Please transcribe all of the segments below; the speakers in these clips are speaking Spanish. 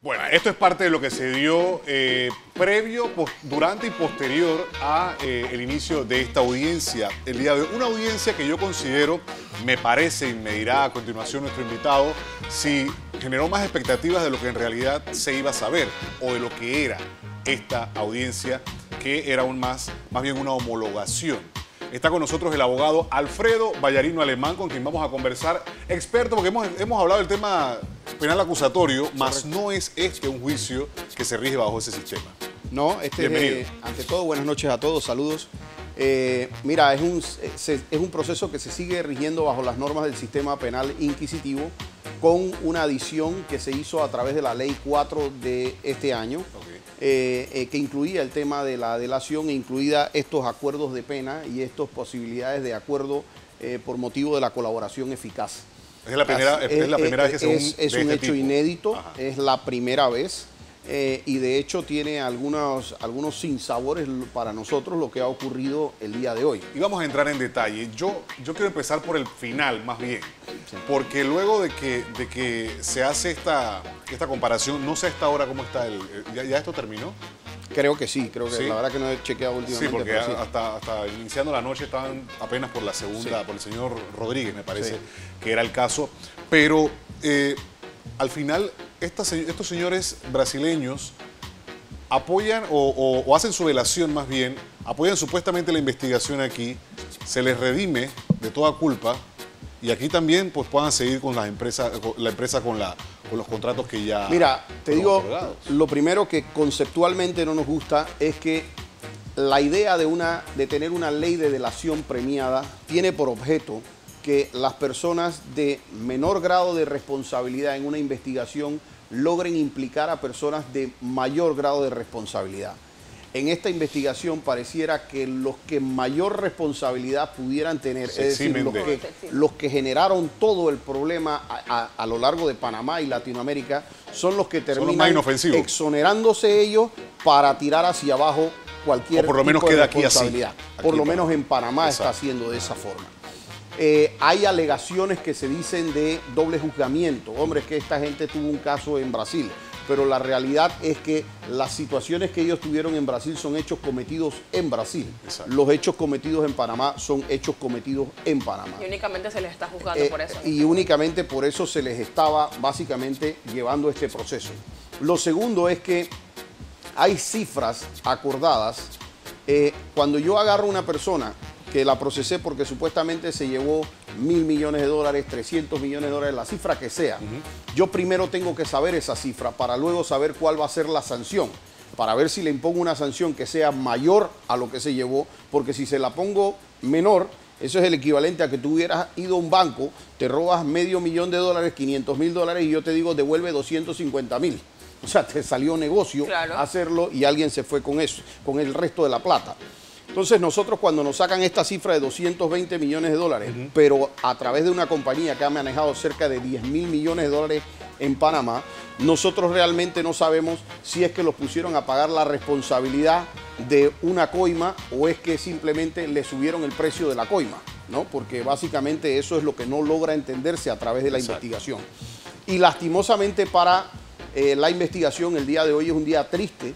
Bueno, esto es parte de lo que se dio previo, durante y posterior a el inicio de esta audiencia el día de hoy. Una audiencia que yo considero, me parece, y me dirá a continuación nuestro invitado, si generó más expectativas de lo que en realidad se iba a saber o de lo que era esta audiencia, que era más bien una homologación. Está con nosotros el abogado Alfredo Vallarino Alemán, con quien vamos a conversar, experto, porque hemos hablado del tema penal acusatorio, mas no es este un juicio que se rige bajo ese sistema. No, ante todo, buenas noches a todos, saludos. Mira, es un proceso que se sigue rigiendo bajo las normas del sistema penal inquisitivo, con una adición que se hizo a través de la Ley 4 de este año, que incluía el tema de la delación e incluida estos acuerdos de pena y estas posibilidades de acuerdo por motivo de la colaboración eficaz. Es la primera vez que se es un hecho inédito, es la primera vez. Y de hecho tiene algunos sinsabores para nosotros lo que ha ocurrido el día de hoy. Y vamos a entrar en detalle. Yo quiero empezar por el final, más bien. Sí. Porque luego de que se hace esta comparación, no sé hasta ahora cómo está ¿ya esto terminó? Creo que sí, ¿Sí? La verdad que no he chequeado últimamente. Sí, porque hasta iniciando la noche estaban apenas por la segunda, por el señor Rodríguez, me parece que era el caso. Pero al final, estos señores brasileños apoyan o hacen su delación más bien, apoyan supuestamente la investigación aquí, se les redime de toda culpa y aquí también pues puedan seguir con la empresa con los contratos que ya... Mira, te digo, lo primero que conceptualmente no nos gusta es que la idea de tener una ley de delación premiada tiene por objeto que las personas de menor grado de responsabilidad en una investigación logren implicar a personas de mayor grado de responsabilidad. En esta investigación pareciera que los que mayor responsabilidad pudieran tener, es decir, los que generaron todo el problema a lo largo de Panamá y Latinoamérica, son los que terminan exonerándose ellos para tirar hacia abajo cualquier por lo menos tipo de queda responsabilidad. Aquí por lo menos en Panamá está haciendo de esa forma. Hay alegaciones que se dicen de doble juzgamiento. Hombre, es que esta gente tuvo un caso en Brasil, pero la realidad es que las situaciones que ellos tuvieron en Brasil son hechos cometidos en Brasil. Exacto. Los hechos cometidos en Panamá son hechos cometidos en Panamá. Y únicamente se les está juzgando por eso. Y únicamente por eso se les estaba básicamente llevando este proceso. Lo segundo es que hay cifras acordadas. Cuando yo agarro a una persona que la procesé porque supuestamente se llevó $1.000 millones, 300 millones de dólares, la cifra que sea. Yo primero tengo que saber esa cifra para luego saber cuál va a ser la sanción, para ver si le impongo una sanción que sea mayor a lo que se llevó, porque si se la pongo menor, eso es el equivalente a que tú hubieras ido a un banco, te robas $500,000, 500,000 dólares y yo te digo devuelve 250,000. O sea, te salió negocio hacerlo y alguien se fue con eso, con el resto de la plata. Entonces nosotros cuando nos sacan esta cifra de 220 millones de dólares, pero a través de una compañía que ha manejado cerca de 10,000 millones de dólares en Panamá, nosotros realmente no sabemos si es que los pusieron a pagar la responsabilidad de una coima o es que simplemente le subieron el precio de la coima, ¿no? Porque básicamente eso es lo que no logra entenderse a través de la investigación. Y lastimosamente para la investigación, el día de hoy es un día triste,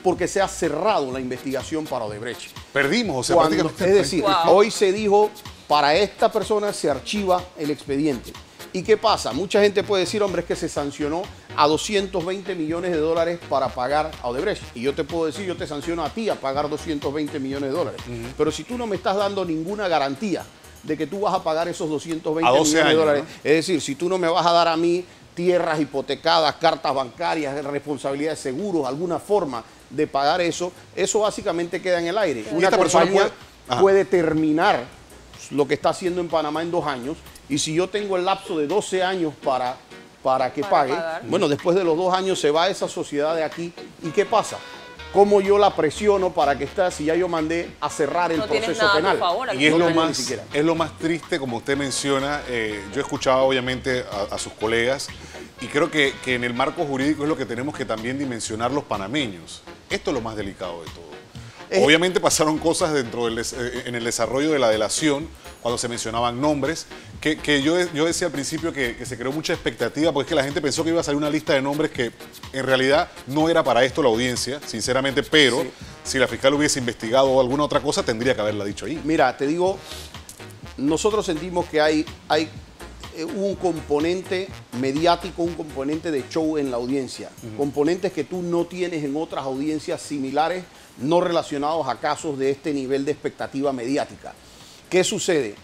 porque se ha cerrado la investigación para Odebrecht. Perdimos, o sea, es decir, hoy se dijo, para esta persona se archiva el expediente. ¿Y qué pasa? Mucha gente puede decir, hombre, es que se sancionó a 220 millones de dólares para pagar a Odebrecht. Y yo te puedo decir, yo te sanciono a ti a pagar 220 millones de dólares. Pero si tú no me estás dando ninguna garantía de que tú vas a pagar esos 220 millones de dólares, ¿no? Es decir, si tú no me vas a dar a mí tierras hipotecadas, cartas bancarias, responsabilidad de seguros, alguna forma de pagar eso básicamente queda en el aire. Una compañía puede terminar lo que está haciendo en Panamá en 2 años y si yo tengo el lapso de 12 años para que pague, bueno, después de los 2 años se va esa sociedad de aquí y ¿qué pasa? ¿Cómo yo la presiono para que esté si ya yo mandé a cerrar el proceso penal? Y es lo más triste, como usted menciona. Yo he escuchado obviamente a sus colegas y creo que en el marco jurídico es lo que tenemos que también dimensionar los panameños. Esto es lo más delicado de todo. Obviamente pasaron cosas en el desarrollo de la delación, cuando se mencionaban nombres, que yo decía al principio que se creó mucha expectativa, porque es que la gente pensó que iba a salir una lista de nombres que en realidad no era para esto la audiencia, sinceramente, pero si la fiscal hubiese investigado alguna otra cosa, tendría que haberla dicho ahí. Mira, te digo, nosotros sentimos que hay un componente mediático, un componente de show en la audiencia, componentes que tú no tienes en otras audiencias similares, no relacionados a casos de este nivel de expectativa mediática. ¿Qué sucede?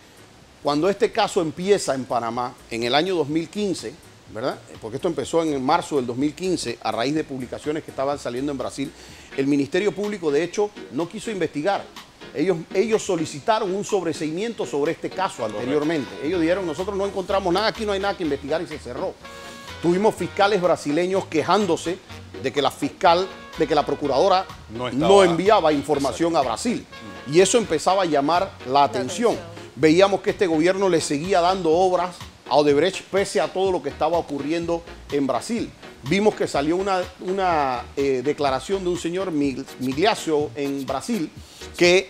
Cuando este caso empieza en Panamá, en el año 2015, ¿verdad? Porque esto empezó en marzo del 2015, a raíz de publicaciones que estaban saliendo en Brasil, el Ministerio Público, de hecho, no quiso investigar. Ellos solicitaron un sobreseimiento sobre este caso anteriormente. Ellos dijeron, nosotros no encontramos nada, aquí no hay nada que investigar, y se cerró. Tuvimos fiscales brasileños quejándose de que la procuradora no enviaba información a Brasil. Y eso empezaba a llamar la atención. Veíamos que este gobierno le seguía dando obras a Odebrecht pese a todo lo que estaba ocurriendo en Brasil. Vimos que salió una declaración de un señor Migliaccio en Brasil que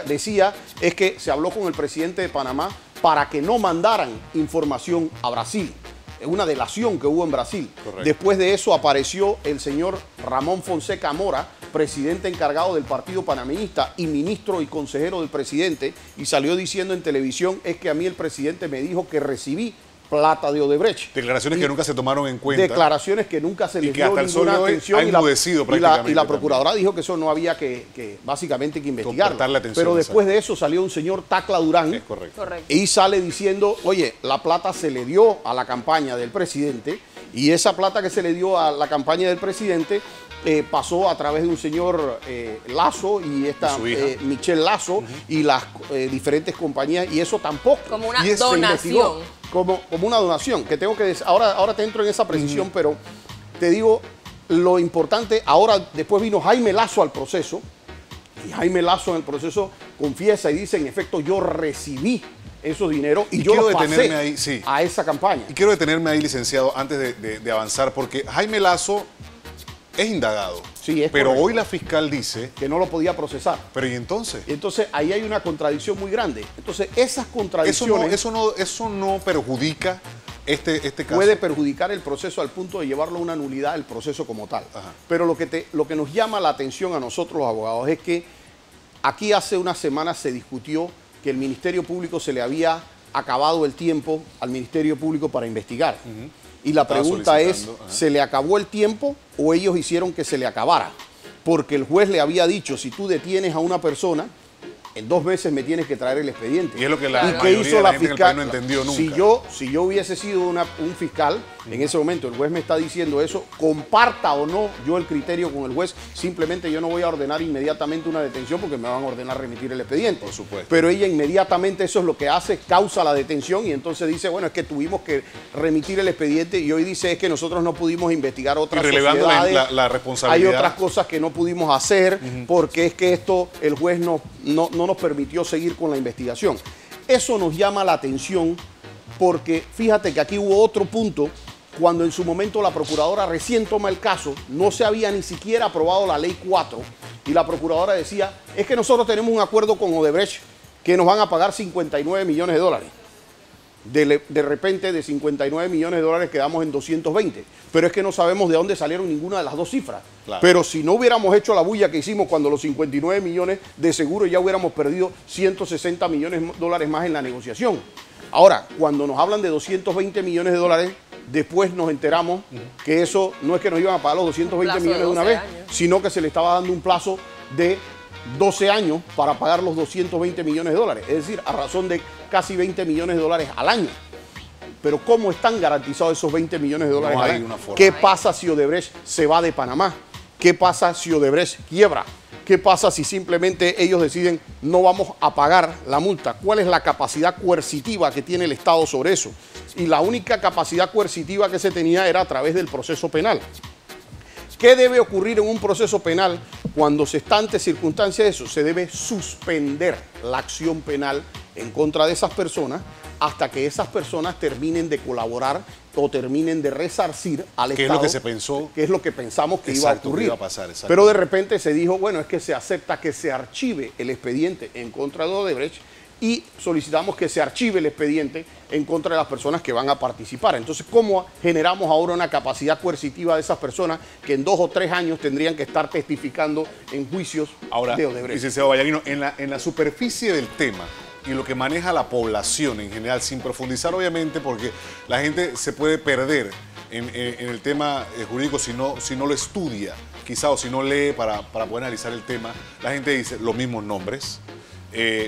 decía que se habló con el presidente de Panamá para que no mandaran información a Brasil. Es una delación que hubo en Brasil. Correcto. Después de eso apareció el señor Ramón Fonseca Mora, presidente encargado del Partido Panameñista y ministro y consejero del presidente, y salió diciendo en televisión, es que a mí el presidente me dijo que recibí plata de Odebrecht. Declaraciones que nunca se tomaron en cuenta. Declaraciones que nunca se les dio ninguna atención. Y la procuradora dijo que eso no había que básicamente que investigarlo. Pero después de eso salió un señor Tacla Durán y sale diciendo, oye, la plata se le dio a la campaña del presidente, y esa plata que se le dio a la campaña del presidente pasó a través de un señor Lazo y esta Michelle Lazo y las diferentes compañías, y eso tampoco. Como una donación. Como una donación, que tengo que decir, ahora te entro en esa precisión, pero te digo lo importante. Ahora después vino Jaime Lazo al proceso, y Jaime Lazo en el proceso confiesa y dice, en efecto, yo recibí esos dineros y yo lo pasé ahí, a esa campaña. Y quiero detenerme ahí, licenciado, antes de avanzar, porque Jaime Lazo es indagado. Sí, es pero correcto. Hoy la fiscal dice que no lo podía procesar. Pero ¿y entonces? Entonces ahí hay una contradicción muy grande. Entonces esas contradicciones... Eso no perjudica este caso. Puede perjudicar el proceso al punto de llevarlo a una nulidad, el proceso como tal. Ajá. Pero lo que nos llama la atención a nosotros los abogados es que aquí hace unas semanas se discutió que el Ministerio Público se le había acabado el tiempo al Ministerio Público para investigar. Y la pregunta es, ¿se le acabó el tiempo o ellos hicieron que se le acabara? Porque el juez le había dicho, si tú detienes a una persona, en 2 meses me tienes que traer el expediente. Y es lo que la mayoría de la gente fiscal no entendió nunca. Si yo hubiese sido un fiscal, en ese momento el juez me está diciendo eso, comparta o no yo el criterio con el juez, simplemente yo no voy a ordenar inmediatamente una detención porque me van a ordenar remitir el expediente. Por supuesto. Pero ella inmediatamente eso es lo que hace, causa la detención, y entonces dice, bueno, es que tuvimos que remitir el expediente, y hoy dice es que nosotros no pudimos investigar otras sociedades. la responsabilidad. Hay otras cosas que no pudimos hacer porque es que esto el juez no nos permitió seguir con la investigación. Eso nos llama la atención porque fíjate que aquí hubo otro punto. Cuando en su momento la procuradora recién toma el caso, no se había ni siquiera aprobado la ley 4, y la procuradora decía, es que nosotros tenemos un acuerdo con Odebrecht que nos van a pagar 59 millones de dólares. De repente de 59 millones de dólares quedamos en 220, pero es que no sabemos de dónde salieron ninguna de las dos cifras. Claro. Pero si no hubiéramos hecho la bulla que hicimos cuando los 59 millones, de seguro ya hubiéramos perdido 160 millones de dólares más en la negociación. Ahora, cuando nos hablan de 220 millones de dólares, después nos enteramos que eso no es que nos iban a pagar los 220 millones de una vez, sino que se le estaba dando un plazo de 12 años para pagar los 220 millones de dólares. Es decir, a razón de casi 20 millones de dólares al año. Pero ¿cómo están garantizados esos 20 millones de dólares al año? ¿Qué pasa si Odebrecht se va de Panamá? ¿Qué pasa si Odebrecht quiebra? ¿Qué pasa si simplemente ellos deciden no vamos a pagar la multa? ¿Cuál es la capacidad coercitiva que tiene el Estado sobre eso? Y la única capacidad coercitiva que se tenía era a través del proceso penal. ¿Qué debe ocurrir en un proceso penal cuando se está ante circunstancias de eso? Se debe suspender la acción penal en contra de esas personas hasta que esas personas terminen de colaborar o terminen de resarcir al Estado. ¿Qué es lo que se pensó? Que es lo que pensamos que iba a ocurrir. Que iba a pasar, pero de repente se dijo, bueno, es que se acepta que se archive el expediente en contra de Odebrecht y solicitamos que se archive el expediente en contra de las personas que van a participar. Entonces, ¿cómo generamos ahora una capacidad coercitiva de esas personas que en 2 o 3 años tendrían que estar testificando en juicios ahora, de Odebrecht? licenciado Vallarino, en la superficie del tema y lo que maneja la población en general, sin profundizar obviamente, porque la gente se puede perder en el tema jurídico si no lo estudia, quizá, o si no lee para poder analizar el tema. La gente dice los mismos nombres.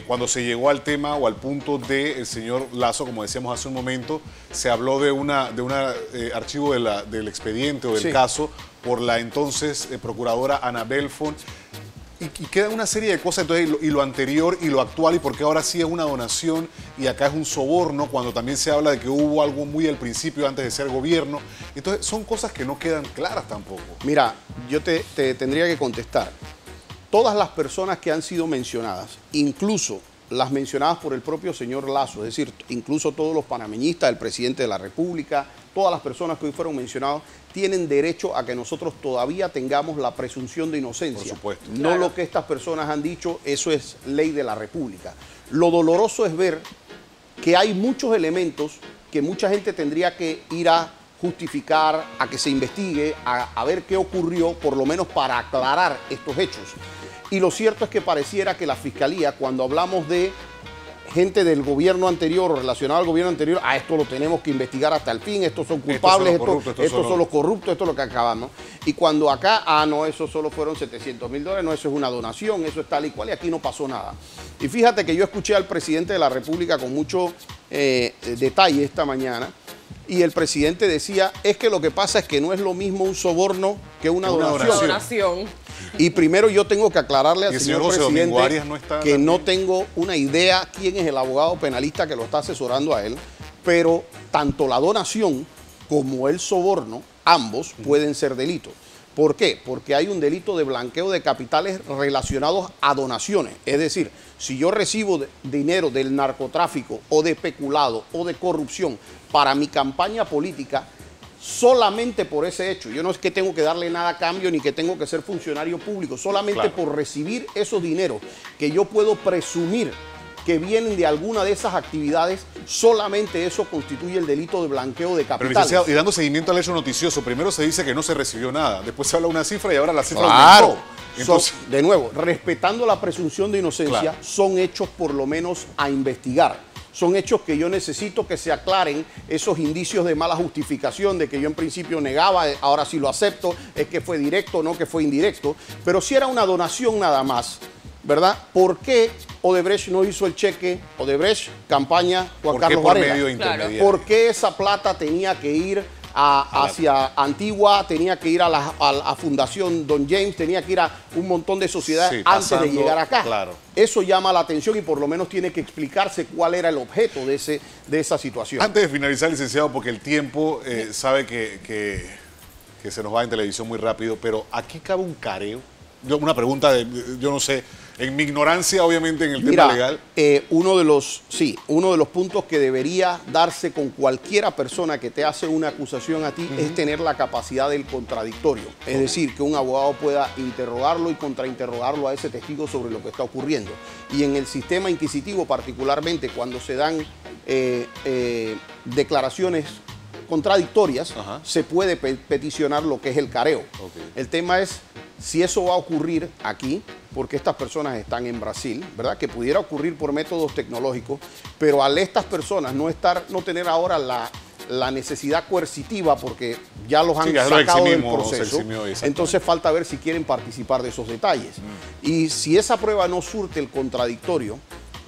Cuando se llegó al tema o al punto del señor Lazo, como decíamos hace un momento, se habló de un archivo del expediente o del caso por la entonces procuradora Ana Belfont. Y queda una serie de cosas, entonces, y lo anterior y lo actual, y porque ahora sí es una donación y acá es un soborno, cuando también se habla de que hubo algo muy al principio antes de ser gobierno. Entonces, son cosas que no quedan claras tampoco. Mira, yo te tendría que contestar. Todas las personas que han sido mencionadas, incluso las mencionadas por el propio señor Lazo, es decir, incluso todos los panameñistas, el presidente de la República, todas las personas que hoy fueron mencionadas, tienen derecho a que nosotros todavía tengamos la presunción de inocencia. Por supuesto. No lo que estas personas han dicho, eso es ley de la República. Lo doloroso es ver que hay muchos elementos que mucha gente tendría que ir a justificar, a que se investigue, a ver qué ocurrió, por lo menos para aclarar estos hechos. Y lo cierto es que pareciera que la Fiscalía, cuando hablamos de gente del gobierno anterior o relacionado al gobierno anterior, esto lo tenemos que investigar hasta el fin, estos son culpables, estos son los corruptos, esto es lo que acabamos. Y cuando acá, no, eso solo fueron $700.000, no, eso es una donación, eso es tal y cual, y aquí no pasó nada. Y fíjate que yo escuché al presidente de la República con mucho detalle esta mañana, y el presidente decía, es que lo que pasa es que no es lo mismo un soborno que una donación. Y primero yo tengo que aclararle al señor presidente que no tengo una idea quién es el abogado penalista que lo está asesorando a él, pero tanto la donación como el soborno, ambos pueden ser delitos. ¿Por qué? Porque hay un delito de blanqueo de capitales relacionados a donaciones. Es decir, si yo recibo dinero del narcotráfico o de peculado o de corrupción para mi campaña política, solamente por ese hecho, yo no es que tengo que darle nada a cambio ni que tengo que ser funcionario público, solamente por recibir esos dineros que yo puedo presumir que vienen de alguna de esas actividades, solamente eso constituye el delito de blanqueo de capitales. Pero, licenciado, y dando seguimiento al hecho noticioso, primero se dice que no se recibió nada, después se habla una cifra y ahora la cifra aumentó. Entonces, de nuevo, respetando la presunción de inocencia, son hechos por lo menos a investigar. Son hechos que yo necesito que se aclaren esos indicios de mala justificación, de que yo en principio negaba, ahora sí lo acepto, es que fue directo, no que fue indirecto. Pero si era una donación nada más, ¿verdad? ¿Por qué Odebrecht no hizo el cheque? Odebrecht, campaña Juan Carlos Varela. ¿Por qué esa plata tenía que ir hacia Antigua, tenía que ir a la Fundación Don James, tenía que ir a un montón de sociedades antes de llegar acá? Eso llama la atención y por lo menos tiene que explicarse cuál era el objeto de esa situación. Antes de finalizar, licenciado, porque el tiempo sabe que se nos va en televisión muy rápido, pero aquí cabe un careo. Una pregunta, yo no sé, en mi ignorancia, obviamente, en el tema legal. Uno de los puntos que debería darse con cualquiera persona que te hace una acusación a ti es tener la capacidad del contradictorio. Es decir, que un abogado pueda interrogarlo y contrainterrogarlo a ese testigo sobre lo que está ocurriendo. Y en el sistema inquisitivo, particularmente cuando se dan declaraciones contradictorias, se puede peticionar lo que es el careo. El tema es si eso va a ocurrir aquí, porque estas personas están en Brasil, ¿verdad? Que pudiera ocurrir por métodos tecnológicos, pero al estas personas no tener ahora la necesidad coercitiva porque ya los han sacado del proceso, entonces falta ver si quieren participar de esos detalles. Y si esa prueba no surte el contradictorio,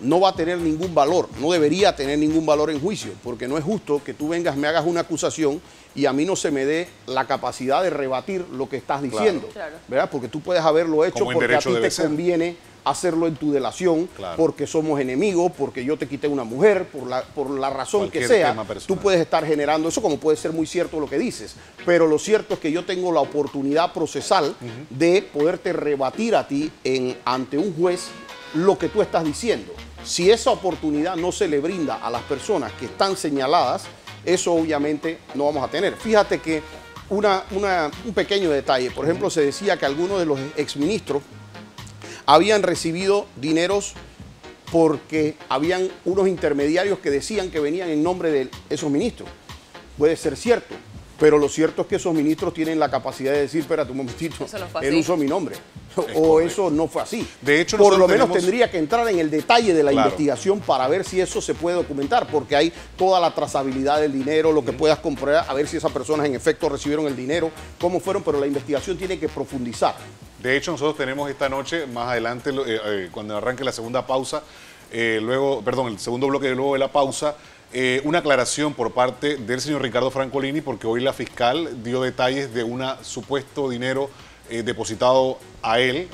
no va a tener ningún valor, no debería tener ningún valor en juicio, porque no es justo que tú vengas, me hagas una acusación y a mí no se me dé la capacidad de rebatir lo que estás diciendo, ¿verdad? Porque tú puedes haberlo hecho porque a ti te conviene hacerlo en tu delación, porque somos enemigos, porque yo te quité una mujer, por la razón que sea, tú puedes estar generando eso, como puede ser muy cierto lo que dices, pero lo cierto es que yo tengo la oportunidad procesal de poderte rebatir a ti ante un juez lo que tú estás diciendo. Si esa oportunidad no se le brinda a las personas que están señaladas, eso obviamente no vamos a tener. Fíjate que un pequeño detalle, por ejemplo, se decía que algunos de los exministros habían recibido dineros porque habían unos intermediarios que decían que venían en nombre de esos ministros. Puede ser cierto, pero lo cierto es que esos ministros tienen la capacidad de decir, espérate un momentito, él usó mi nombre. O eso no fue así. De hecho, por lo menos tendría que entrar en el detalle de la investigación para ver si eso se puede documentar, porque hay toda la trazabilidad del dinero, lo que puedas comprobar, a ver si esas personas en efecto recibieron el dinero, cómo fueron, pero la investigación tiene que profundizar. De hecho, nosotros tenemos esta noche, más adelante, cuando arranque la segunda pausa, el segundo bloque luego de la pausa, una aclaración por parte del señor Ricardo Francolini, porque hoy la fiscal dio detalles de un supuesto dinero depositado a él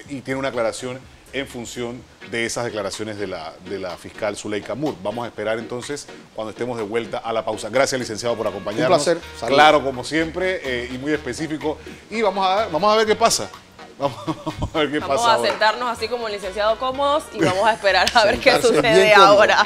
y tiene una aclaración en función de esas declaraciones de la fiscal Zuleika Moore. Vamos a esperar entonces cuando estemos de vuelta a la pausa. Gracias, licenciado, por acompañarnos. Un placer. Saludos. Claro, como siempre, y muy específico. Y vamos a ver qué pasa. Vamos a ver qué pasa. Vamos a sentarnos así como el licenciado cómodos y vamos a esperar a ver qué sucede bien cómodo. ahora.